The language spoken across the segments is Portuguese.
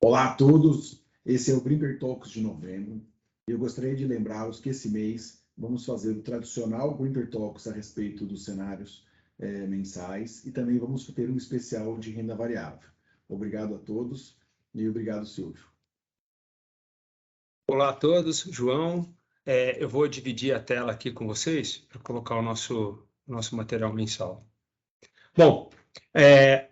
Olá a todos, esse é o Greenper Talks de novembro. Eu gostaria de lembrá-los que esse mês vamos fazer o tradicional Greenper Talks a respeito dos cenários mensais e também vamos ter um especial de renda variável. Obrigado a todos e obrigado, Silvio. Olá a todos, João. Eu vou dividir a tela aqui com vocês para colocar o nosso material mensal. Bom,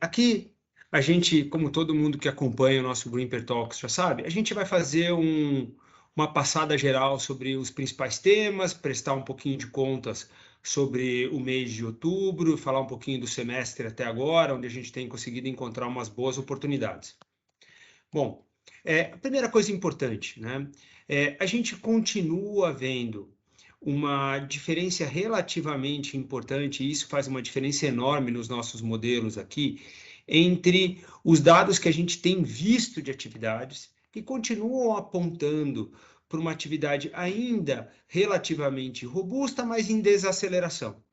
aqui a gente, como todo mundo que acompanha o nosso Greenper Talks já sabe, a gente vai fazer uma passada geral sobre os principais temas, prestar um pouquinho de contas sobre o mês de outubro, falar um pouquinho do semestre até agora, onde a gente tem conseguido encontrar umas boas oportunidades. Bom, a primeira coisa importante, né? A gente continua vendo uma diferença relativamente importante, e isso faz uma diferença enorme nos nossos modelos aqui, entre os dados que a gente tem visto de atividades, que continuam apontando para uma atividade ainda relativamente robusta, mas em desaceleração.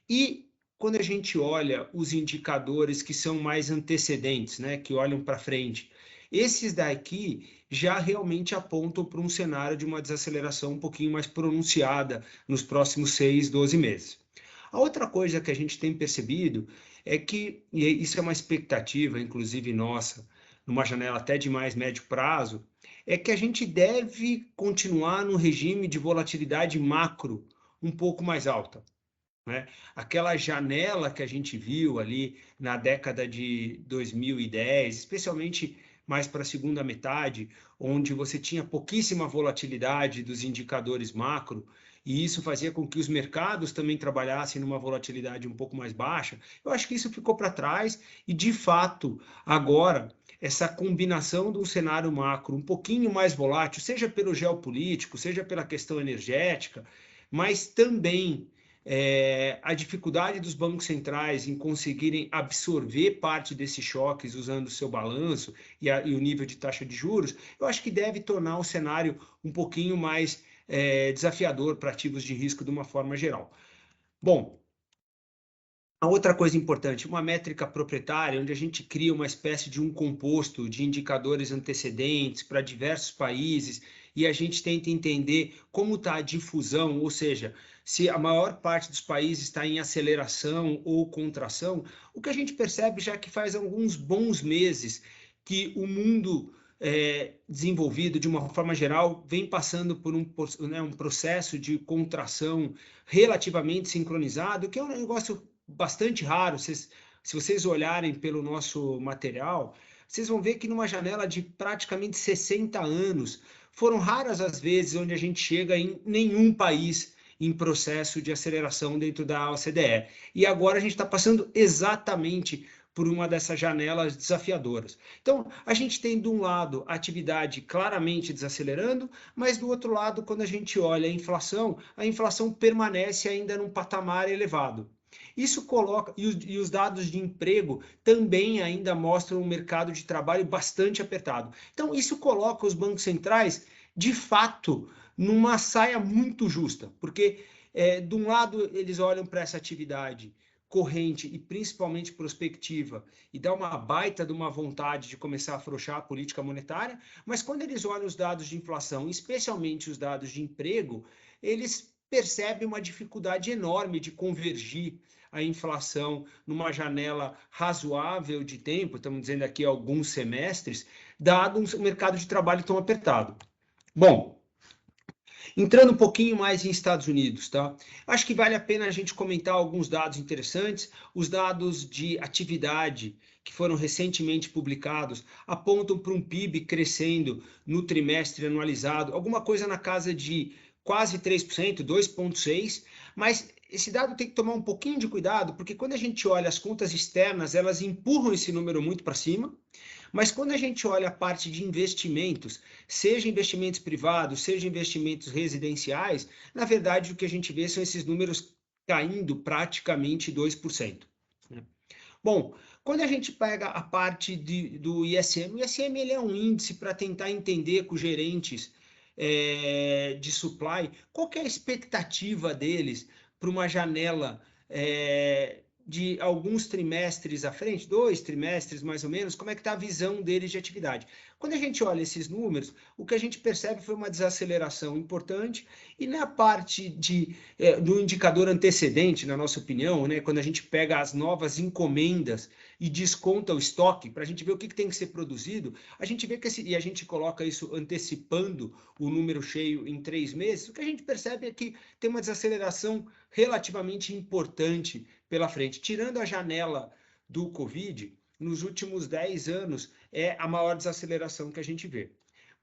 E quando a gente olha os indicadores que são mais antecedentes, né, que olham para frente, esses daqui já realmente apontam para um cenário de uma desaceleração um pouquinho mais pronunciada nos próximos 6, 12 meses. A outra coisa que a gente tem percebido é que, e isso é uma expectativa, inclusive nossa, numa janela até de mais médio prazo, é que a gente deve continuar num regime de volatilidade macro um pouco mais alta, né? Aquela janela que a gente viu ali na década de 2010, especialmente mais para a segunda metade, onde você tinha pouquíssima volatilidade dos indicadores macro, e isso fazia com que os mercados também trabalhassem numa volatilidade um pouco mais baixa. Eu acho que isso ficou para trás e, de fato, agora, essa combinação de um cenário macro um pouquinho mais volátil, seja pelo geopolítico, seja pela questão energética, mas também a dificuldade dos bancos centrais em conseguirem absorver parte desses choques usando o seu balanço e o nível de taxa de juros, eu acho que deve tornar o cenário um pouquinho mais desafiador para ativos de risco de uma forma geral. Bom, a outra coisa importante, uma métrica proprietária, onde a gente cria uma espécie de um composto de indicadores antecedentes para diversos países e a gente tenta entender como está a difusão, ou seja, se a maior parte dos países está em aceleração ou contração, o que a gente percebe já que faz alguns bons meses que o mundo desenvolvido, de uma forma geral, vem passando por um processo de contração relativamente sincronizado, que é um negócio bastante raro. Se vocês olharem pelo nosso material, vocês vão ver que numa janela de praticamente 60 anos, foram raras as vezes onde a gente chega em nenhum país em processo de aceleração dentro da OCDE. E agora a gente está passando exatamente por uma dessas janelas desafiadoras. Então, a gente tem, de um lado, a atividade claramente desacelerando, mas, do outro lado, quando a gente olha a inflação permanece ainda num patamar elevado. Isso coloca, e os dados de emprego também ainda mostram um mercado de trabalho bastante apertado. Então, isso coloca os bancos centrais, de fato, numa saia muito justa, porque, de um lado, eles olham para essa atividade corrente e principalmente prospectiva e dá uma baita de uma vontade de começar a afrouxar a política monetária, mas quando eles olham os dados de inflação, especialmente os dados de emprego, eles percebem uma dificuldade enorme de convergir a inflação numa janela razoável de tempo, estamos dizendo aqui alguns semestres, dado um mercado de trabalho tão apertado. Bom, entrando um pouquinho mais em Estados Unidos, tá? Acho que vale a pena a gente comentar alguns dados interessantes. Os dados de atividade que foram recentemente publicados apontam para um PIB crescendo no trimestre anualizado, alguma coisa na casa de quase 3%, 2,6%, mas esse dado tem que tomar um pouquinho de cuidado, porque quando a gente olha as contas externas, elas empurram esse número muito para cima, mas quando a gente olha a parte de investimentos, seja investimentos privados, seja investimentos residenciais, na verdade o que a gente vê são esses números caindo praticamente 2%. Né? Bom, quando a gente pega a parte do ISM, o ISM ele é um índice para tentar entender com gerentes de supply qual que é a expectativa deles para uma janela de alguns trimestres à frente, 2 trimestres mais ou menos, como é que está a visão deles de atividade. Quando a gente olha esses números, o que a gente percebe foi uma desaceleração importante, e na parte do indicador antecedente, na nossa opinião, né, quando a gente pega as novas encomendas e desconta o estoque, para a gente ver o que tem que ser produzido, a gente vê que e a gente coloca isso antecipando o número cheio em 3 meses, o que a gente percebe é que tem uma desaceleração relativamente importante pela frente. Tirando a janela do Covid, nos últimos 10 anos, é a maior desaceleração que a gente vê.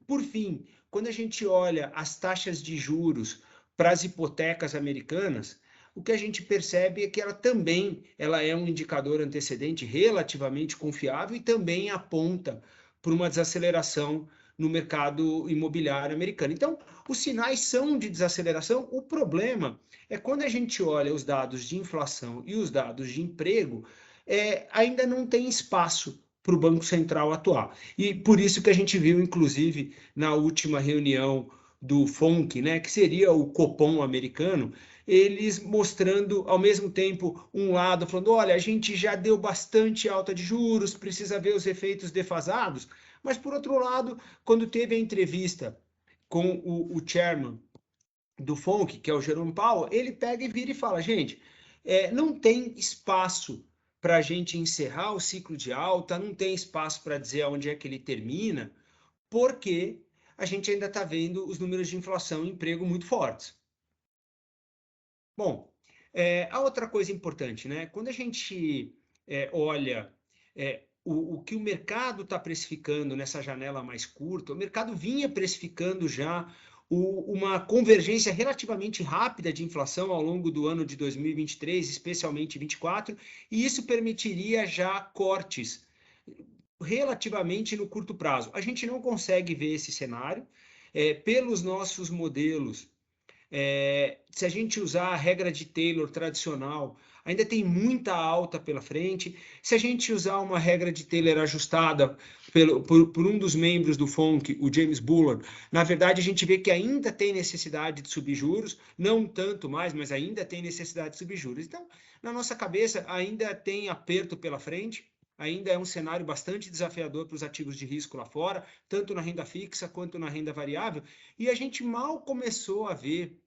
Por fim, quando a gente olha as taxas de juros para as hipotecas americanas, o que a gente percebe é que ela é um indicador antecedente relativamente confiável e também aponta para uma desaceleração no mercado imobiliário americano. Então, os sinais são de desaceleração. O problema é quando a gente olha os dados de inflação e os dados de emprego, ainda não tem espaço para o Banco Central atuar. E por isso que a gente viu, inclusive, na última reunião do FONC, né, que seria o Copom americano, eles mostrando ao mesmo tempo um lado, falando, olha, a gente já deu bastante alta de juros, precisa ver os efeitos defasados, mas por outro lado, quando teve a entrevista com o chairman do FONC, que é o Jerome Powell, ele pega e vira e fala, gente, não tem espaço para a gente encerrar o ciclo de alta, não tem espaço para dizer onde é que ele termina, porque a gente ainda está vendo os números de inflação e emprego muito fortes. Bom, a outra coisa importante, né? Quando a gente olha o que o mercado está precificando nessa janela mais curta, o mercado vinha precificando já uma convergência relativamente rápida de inflação ao longo do ano de 2023, especialmente 2024, e isso permitiria já cortes relativamente no curto prazo. A gente não consegue ver esse cenário pelos nossos modelos. Se a gente usar a regra de Taylor tradicional, ainda tem muita alta pela frente. Se a gente usar uma regra de Taylor ajustada por um dos membros do FONC, o James Bullard, na verdade a gente vê que ainda tem necessidade de subir juros, não tanto mais, mas ainda tem necessidade de subir juros. Então, na nossa cabeça, ainda tem aperto pela frente, ainda é um cenário bastante desafiador para os ativos de risco lá fora, tanto na renda fixa quanto na renda variável, e a gente mal começou a ver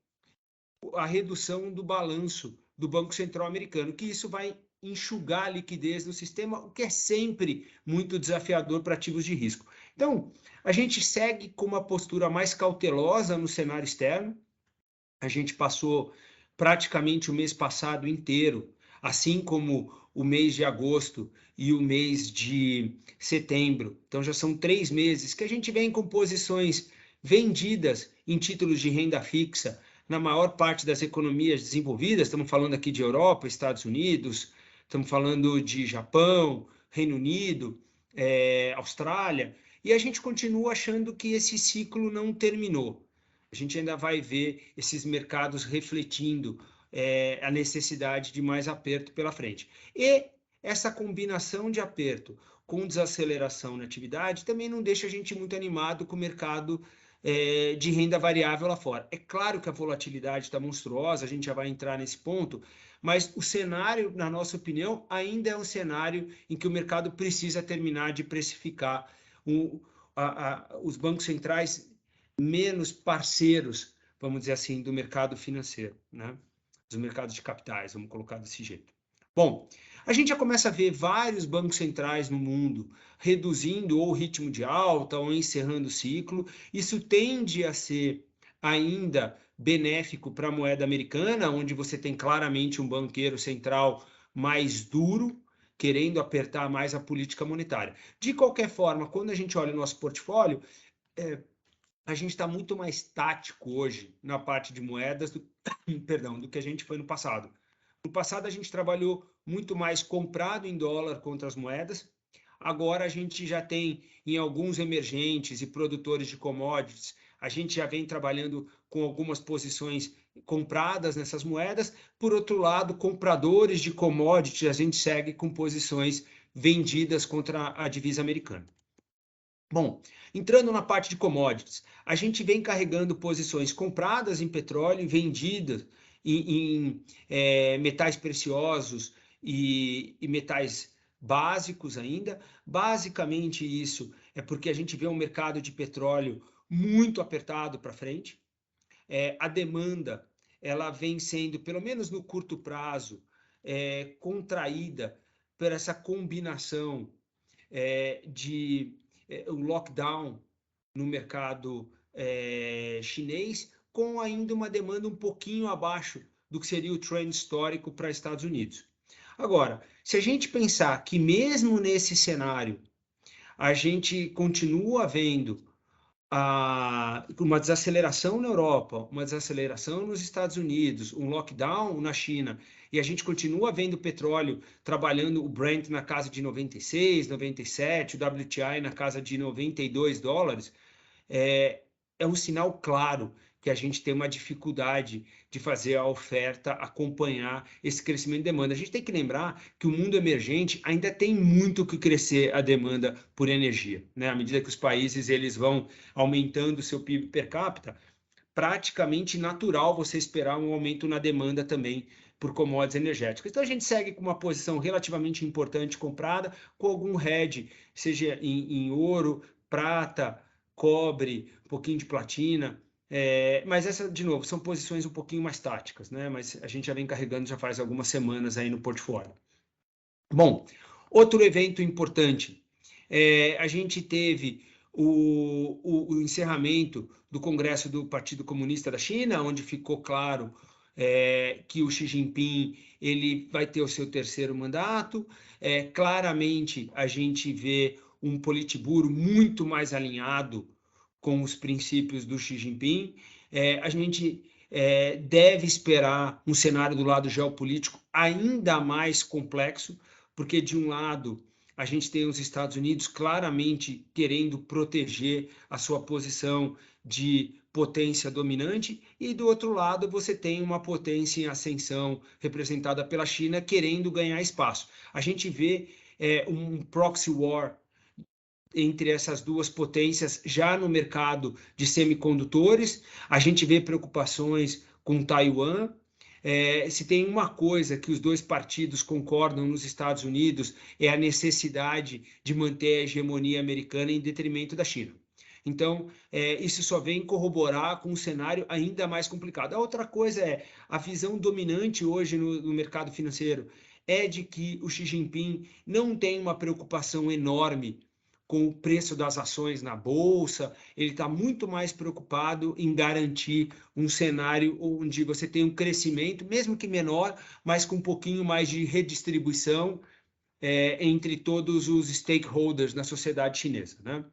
a redução do balanço do Banco Central americano, que isso vai enxugar a liquidez do sistema, o que é sempre muito desafiador para ativos de risco. Então, a gente segue com uma postura mais cautelosa no cenário externo. A gente passou praticamente o mês passado inteiro, assim como o mês de agosto e o mês de setembro. Então, já são 3 meses que a gente vem com posições vendidas em títulos de renda fixa na maior parte das economias desenvolvidas. Estamos falando aqui de Europa, Estados Unidos, estamos falando de Japão, Reino Unido, Austrália, e a gente continua achando que esse ciclo não terminou. A gente ainda vai ver esses mercados refletindo a necessidade de mais aperto pela frente. E essa combinação de aperto com desaceleração na atividade também não deixa a gente muito animado com o mercado de renda variável lá fora. É claro que a volatilidade está monstruosa, a gente já vai entrar nesse ponto, mas o cenário, na nossa opinião, ainda é um cenário em que o mercado precisa terminar de precificar os bancos centrais menos parceiros, vamos dizer assim, do mercado financeiro, né? Dos mercados de capitais, vamos colocar desse jeito. Bom, a gente já começa a ver vários bancos centrais no mundo reduzindo ou o ritmo de alta ou encerrando o ciclo. Isso tende a ser ainda benéfico para a moeda americana, onde você tem claramente um banqueiro central mais duro, querendo apertar mais a política monetária. De qualquer forma, quando a gente olha o nosso portfólio, a gente está muito mais tático hoje na parte de moedas do que a gente foi no passado. No passado, a gente trabalhou muito mais comprado em dólar contra as moedas. Agora, a gente já tem em alguns emergentes e produtores de commodities, a gente já vem trabalhando com algumas posições compradas nessas moedas. Por outro lado, compradores de commodities, a gente segue com posições vendidas contra a divisa americana. Bom, entrando na parte de commodities, a gente vem carregando posições compradas em petróleo e vendidas em metais preciosos e metais básicos ainda. Basicamente isso é porque a gente vê um mercado de petróleo muito apertado para frente. A demanda ela vem sendo, pelo menos no curto prazo, contraída por essa combinação de o lockdown no mercado chinês, com ainda uma demanda um pouquinho abaixo do que seria o trend histórico para Estados Unidos. Agora, se a gente pensar que mesmo nesse cenário a gente continua vendo uma desaceleração na Europa, uma desaceleração nos Estados Unidos, um lockdown na China, e a gente continua vendo o petróleo trabalhando o Brent na casa de 96, 97, o WTI na casa de $92, é um sinal claro que a gente tem uma dificuldade de fazer a oferta acompanhar esse crescimento de demanda. A gente tem que lembrar que o mundo emergente ainda tem muito que crescer a demanda por energia, né? À medida que os países eles vão aumentando o seu PIB per capita, praticamente natural você esperar um aumento na demanda também por commodities energéticas. Então a gente segue com uma posição relativamente importante comprada, com algum hedge, seja em ouro, prata, cobre, um pouquinho de platina, mas essa, de novo, são posições um pouquinho mais táticas, né? Mas a gente já vem carregando já faz algumas semanas aí no portfólio. Bom, outro evento importante, a gente teve o encerramento do Congresso do Partido Comunista da China, onde ficou claro que o Xi Jinping ele vai ter o seu terceiro mandato. Claramente, a gente vê um Politburo muito mais alinhado com os princípios do Xi Jinping. A gente deve esperar um cenário do lado geopolítico ainda mais complexo, porque, de um lado, a gente tem os Estados Unidos claramente querendo proteger a sua posição de potência dominante, e, do outro lado, você tem uma potência em ascensão representada pela China querendo ganhar espaço. A gente vê um proxy war entre essas duas potências já no mercado de semicondutores. A gente vê preocupações com Taiwan. Se tem uma coisa que os dois partidos concordam nos Estados Unidos, é a necessidade de manter a hegemonia americana em detrimento da China. Então, isso só vem corroborar com um cenário ainda mais complicado. A outra coisa é a visão dominante hoje no mercado financeiro é de que o Xi Jinping não tem uma preocupação enorme com o preço das ações na bolsa. Ele está muito mais preocupado em garantir um cenário onde você tem um crescimento, mesmo que menor, mas com um pouquinho mais de redistribuição entre todos os stakeholders na sociedade chinesa, né?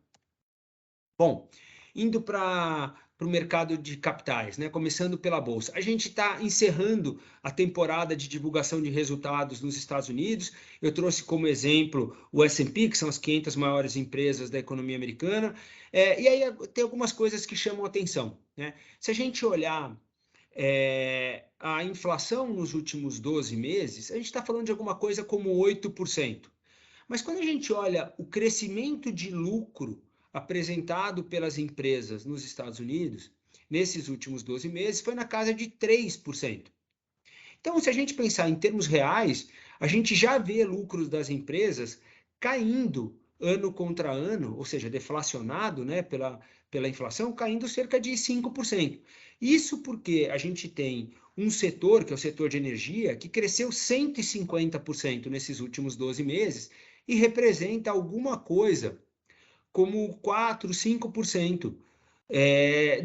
Bom, indo para o mercado de capitais, né? Começando pela Bolsa. A gente está encerrando a temporada de divulgação de resultados nos Estados Unidos. Eu trouxe como exemplo o S&P, que são as 500 maiores empresas da economia americana. E aí tem algumas coisas que chamam a atenção, né? Se a gente olhar a inflação nos últimos 12 meses, a gente está falando de alguma coisa como 8%. Mas quando a gente olha o crescimento de lucro apresentado pelas empresas nos Estados Unidos, nesses últimos 12 meses, foi na casa de 3%. Então, se a gente pensar em termos reais, a gente já vê lucros das empresas caindo ano contra ano, ou seja, deflacionado, né, pela inflação, caindo cerca de 5%. Isso porque a gente tem um setor, que é o setor de energia, que cresceu 150% nesses últimos 12 meses e representa alguma coisa como 4, 5%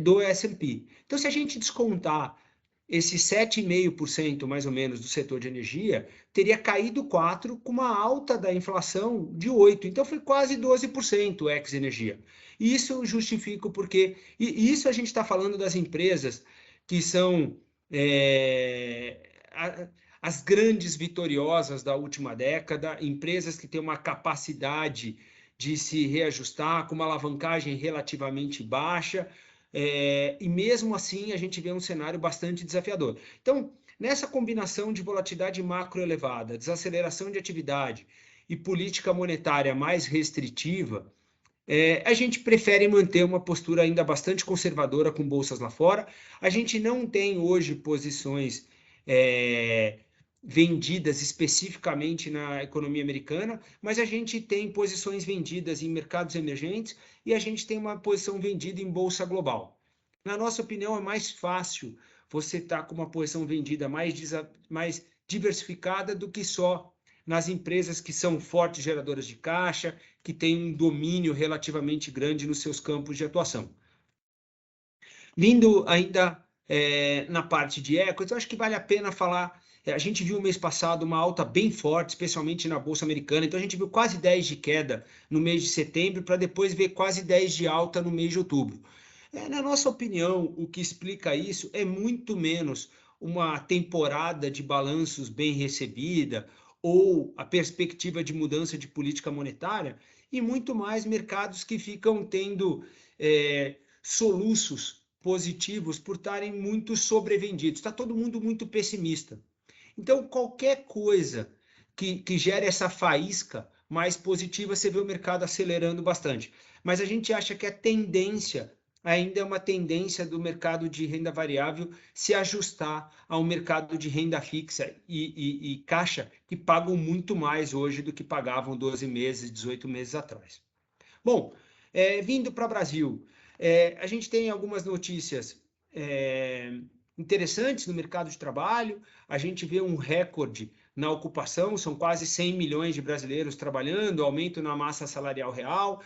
do S&P. Então, se a gente descontar esse 7,5% mais ou menos do setor de energia, teria caído 4% com uma alta da inflação de 8%. Então, foi quase 12% ex-energia. Isso justifica porque... E isso a gente está falando das empresas que são as grandes vitoriosas da última década, empresas que têm uma capacidade de se reajustar com uma alavancagem relativamente baixa, e mesmo assim a gente vê um cenário bastante desafiador. Então, nessa combinação de volatilidade macro elevada, desaceleração de atividade e política monetária mais restritiva, a gente prefere manter uma postura ainda bastante conservadora com bolsas lá fora. A gente não tem hoje posições vendidas especificamente na economia americana, mas a gente tem posições vendidas em mercados emergentes e a gente tem uma posição vendida em bolsa global. Na nossa opinião, é mais fácil você estar com uma posição vendida mais diversificada do que só nas empresas que são fortes geradoras de caixa, que têm um domínio relativamente grande nos seus campos de atuação. Vindo ainda na parte de equities, eu acho que vale a pena falar. A gente viu no mês passado uma alta bem forte, especialmente na Bolsa Americana. Então, a gente viu quase 10 de queda no mês de setembro, para depois ver quase 10 de alta no mês de outubro. Na nossa opinião, o que explica isso é muito menos uma temporada de balanços bem recebida ou a perspectiva de mudança de política monetária, e muito mais mercados que ficam tendo soluços positivos por estarem muito sobrevendidos. Está todo mundo muito pessimista. Então, qualquer coisa que gere essa faísca mais positiva, você vê o mercado acelerando bastante. Mas a gente acha que a tendência ainda é uma tendência do mercado de renda variável se ajustar ao mercado de renda fixa e caixa, que pagam muito mais hoje do que pagavam 12 meses, 18 meses atrás. Bom, vindo para o Brasil, a gente tem algumas notícias interessantes no mercado de trabalho. A gente vê um recorde na ocupação, são quase 100 milhões de brasileiros trabalhando, aumento na massa salarial real,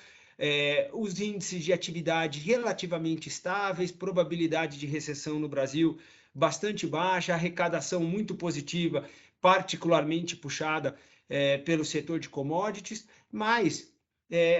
os índices de atividade relativamente estáveis, probabilidade de recessão no Brasil bastante baixa, arrecadação muito positiva, particularmente puxada pelo setor de commodities, mas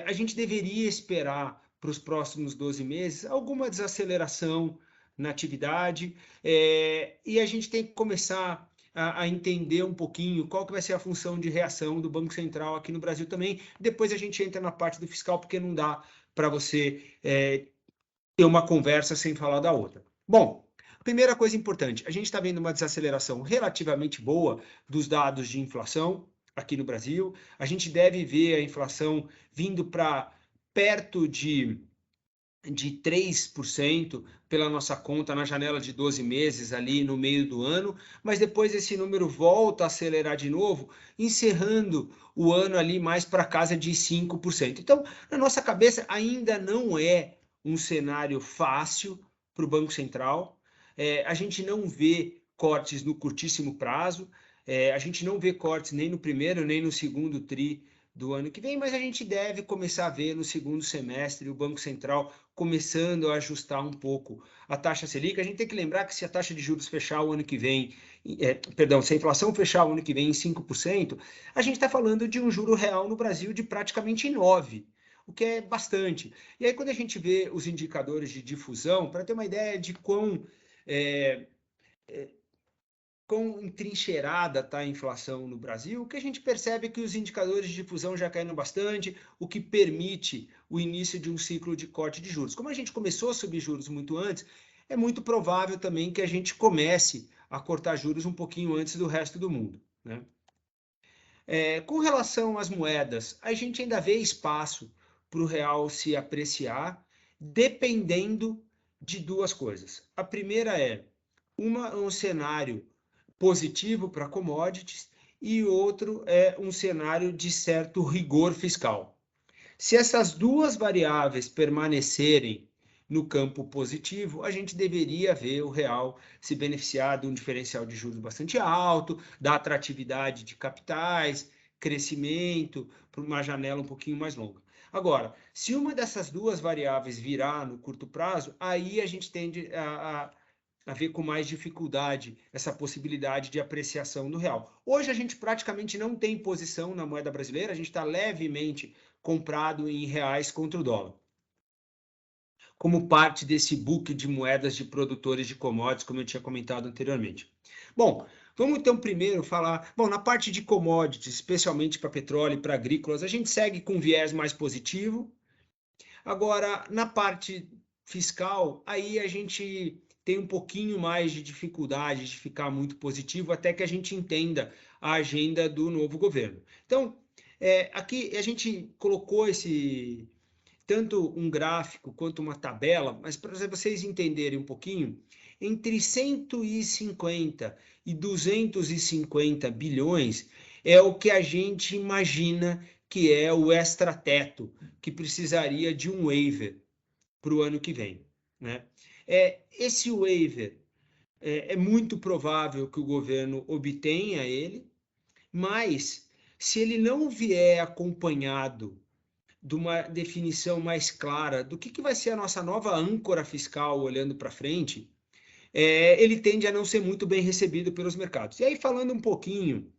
a gente deveria esperar para os próximos 12 meses alguma desaceleração na atividade, e a gente tem que começar a entender um pouquinho qual que vai ser a função de reação do Banco Central aqui no Brasil também. Depois a gente entra na parte do fiscal, porque não dá para você ter uma conversa sem falar da outra. Bom, primeira coisa importante, a gente está vendo uma desaceleração relativamente boa dos dados de inflação aqui no Brasil. A gente deve ver a inflação vindo para perto de 3% pela nossa conta na janela de 12 meses ali no meio do ano, mas depois esse número volta a acelerar de novo, encerrando o ano ali mais para casa de 5%. Então, na nossa cabeça ainda não é um cenário fácil para o Banco Central. A gente não vê cortes no curtíssimo prazo, a gente não vê cortes nem no primeiro nem no segundo tri do ano que vem, mas a gente deve começar a ver no segundo semestre o Banco Central começando a ajustar um pouco a taxa Selic. A gente tem que lembrar que se a taxa de juros fechar o ano que vem, se a inflação fechar o ano que vem em 5%, a gente está falando de um juro real no Brasil de praticamente 9%, o que é bastante. E aí quando a gente vê os indicadores de difusão, para ter uma ideia de quão entrincheirada está a inflação no Brasil, o que a gente percebe é que os indicadores de difusão já caíram bastante, o que permite o início de um ciclo de corte de juros. Como a gente começou a subir juros muito antes, é muito provável também que a gente comece a cortar juros um pouquinho antes do resto do mundo, né? Com relação às moedas, a gente ainda vê espaço para o real se apreciar, dependendo de duas coisas. A primeira é um cenário positivo para commodities e outro é um cenário de certo rigor fiscal. Se essas duas variáveis permanecerem no campo positivo, a gente deveria ver o real se beneficiar de um diferencial de juros bastante alto, da atratividade de capitais, crescimento, para uma janela um pouquinho mais longa. Agora, se uma dessas duas variáveis virar no curto prazo, aí a gente tende a ver com mais dificuldade essa possibilidade de apreciação do real. Hoje a gente praticamente não tem posição na moeda brasileira, a gente está levemente comprado em reais contra o dólar, como parte desse book de moedas de produtores de commodities, como eu tinha comentado anteriormente. Bom, vamos então primeiro falar, na parte de commodities, especialmente para petróleo e para agrícolas, a gente segue com viés mais positivo. Agora, na parte fiscal, aí a gente tem um pouquinho mais de dificuldade de ficar muito positivo, até que a gente entenda a agenda do novo governo. Então, aqui a gente colocou tanto um gráfico quanto uma tabela, mas para vocês entenderem um pouquinho, entre 150 e 250 bilhões é o que a gente imagina que é o extrateto, que precisaria de um waiver para o ano que vem, né? Esse waiver é muito provável que o governo obtenha ele, mas se ele não vier acompanhado de uma definição mais clara do que vai ser a nossa nova âncora fiscal olhando para frente, ele tende a não ser muito bem recebido pelos mercados. E aí, falando um pouquinho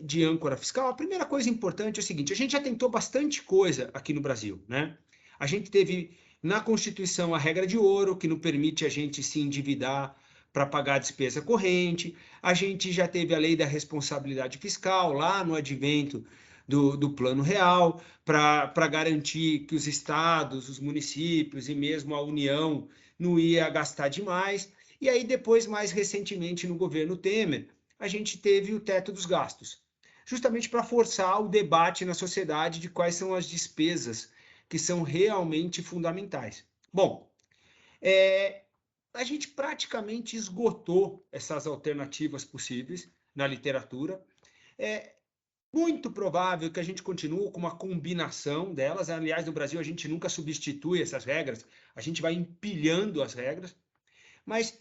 de âncora fiscal, a primeira coisa importante é o seguinte: a gente já tentou bastante coisa aqui no Brasil, né? A gente teve na Constituição a regra de ouro, que não permite a gente se endividar para pagar a despesa corrente. A gente já teve a lei da responsabilidade fiscal lá no advento do Plano Real, para garantir que os estados, os municípios e mesmo a União não ia gastar demais. E aí depois, mais recentemente, no governo Temer, a gente teve o teto dos gastos, justamente para forçar o debate na sociedade de quais são as despesas que são realmente fundamentais. Bom, a gente praticamente esgotou essas alternativas possíveis na literatura. É muito provável que a gente continue com uma combinação delas. Aliás, no Brasil a gente nunca substitui essas regras, a gente vai empilhando as regras. Mas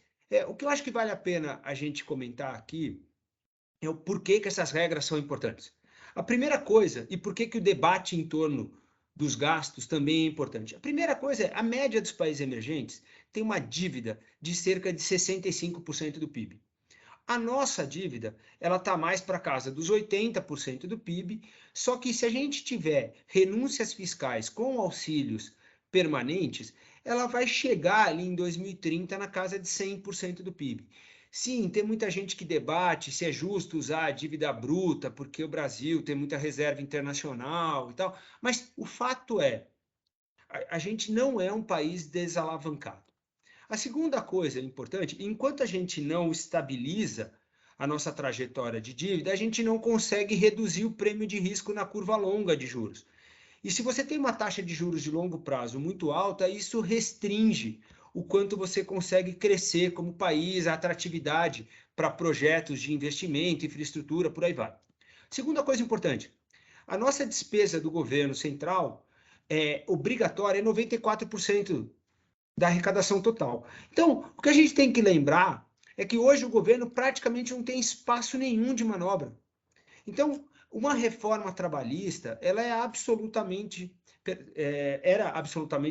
o que eu acho que vale a pena a gente comentar aqui é o porquê que essas regras são importantes. A primeira coisa, e por que o debate em torno dos gastos também é importante. A primeira coisa é a média dos países emergentes tem uma dívida de cerca de 65% do PIB. A nossa dívida, ela está mais para casa dos 80% do PIB, só que se a gente tiver renúncias fiscais com auxílios permanentes, ela vai chegar ali em 2030 na casa de 100% do PIB. Sim, tem muita gente que debate se é justo usar a dívida bruta, porque o Brasil tem muita reserva internacional e tal, mas o fato é, a gente não é um país desalavancado. A segunda coisa importante, enquanto a gente não estabiliza a nossa trajetória de dívida, a gente não consegue reduzir o prêmio de risco na curva longa de juros. E se você tem uma taxa de juros de longo prazo muito alta, isso restringe o quanto você consegue crescer como país, a atratividade para projetos de investimento, infraestrutura, por aí vai. Segunda coisa importante, a nossa despesa do governo central obrigatória é 94% da arrecadação total. Então, o que a gente tem que lembrar é que hoje o governo praticamente não tem espaço nenhum de manobra. Então, uma reforma trabalhista, ela era absolutamente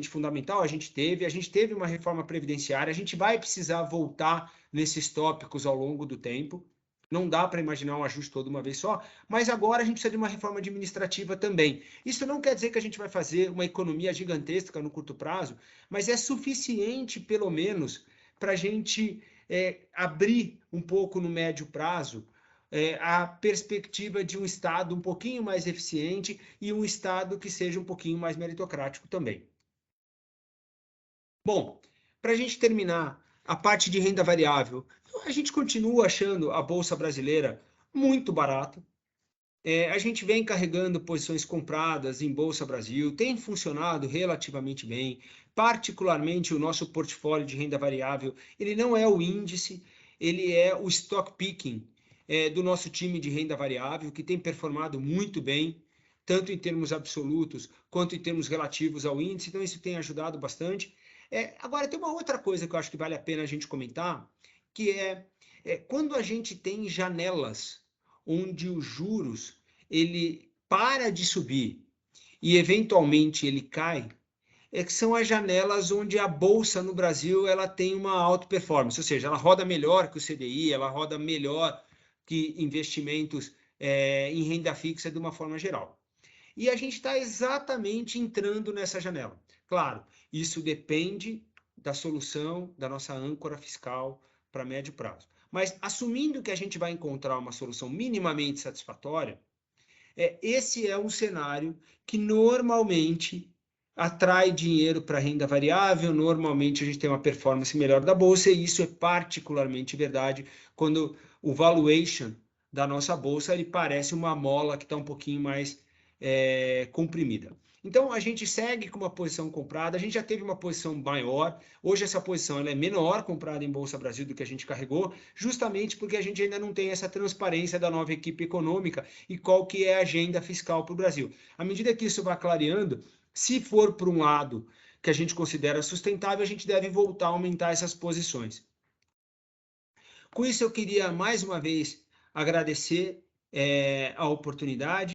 fundamental. A gente teve uma reforma previdenciária, a gente vai precisar voltar nesses tópicos ao longo do tempo. Não dá para imaginar um ajuste todo uma vez só, mas agora a gente precisa de uma reforma administrativa também. Isso não quer dizer que a gente vai fazer uma economia gigantesca no curto prazo, mas é suficiente, pelo menos, para a gente abrir um pouco no médio prazo a perspectiva de um Estado um pouquinho mais eficiente e um Estado que seja um pouquinho mais meritocrático também. Bom, para a gente terminar a parte de renda variável, a gente continua achando a Bolsa Brasileira muito barata. A gente vem carregando posições compradas em Bolsa Brasil, tem funcionado relativamente bem, particularmente o nosso portfólio de renda variável, ele não é o índice, ele é o stock picking do nosso time de renda variável, que tem performado muito bem, tanto em termos absolutos quanto em termos relativos ao índice, então isso tem ajudado bastante. Agora, tem uma outra coisa que eu acho que vale a pena a gente comentar, que quando a gente tem janelas onde os juros ele para de subir e eventualmente ele cai, que são as janelas onde a bolsa no Brasil ela tem uma alta performance, ou seja, ela roda melhor que o CDI, ela roda melhor que investimentos em renda fixa de uma forma geral. E a gente está exatamente entrando nessa janela. Claro, isso depende da solução da nossa âncora fiscal para médio prazo. Mas assumindo que a gente vai encontrar uma solução minimamente satisfatória, esse é um cenário que normalmente atrai dinheiro para renda variável, normalmente a gente tem uma performance melhor da bolsa, e isso é particularmente verdade quando o valuation da nossa bolsa ele parece uma mola que está um pouquinho mais comprimida. Então, a gente segue com uma posição comprada, a gente já teve uma posição maior, hoje essa posição ela é menor comprada em Bolsa Brasil do que a gente carregou, justamente porque a gente ainda não tem essa transparência da nova equipe econômica e qual que é a agenda fiscal para o Brasil. À medida que isso vai clareando, se for por um lado que a gente considera sustentável, a gente deve voltar a aumentar essas posições. Com isso, eu queria mais uma vez agradecer a oportunidade.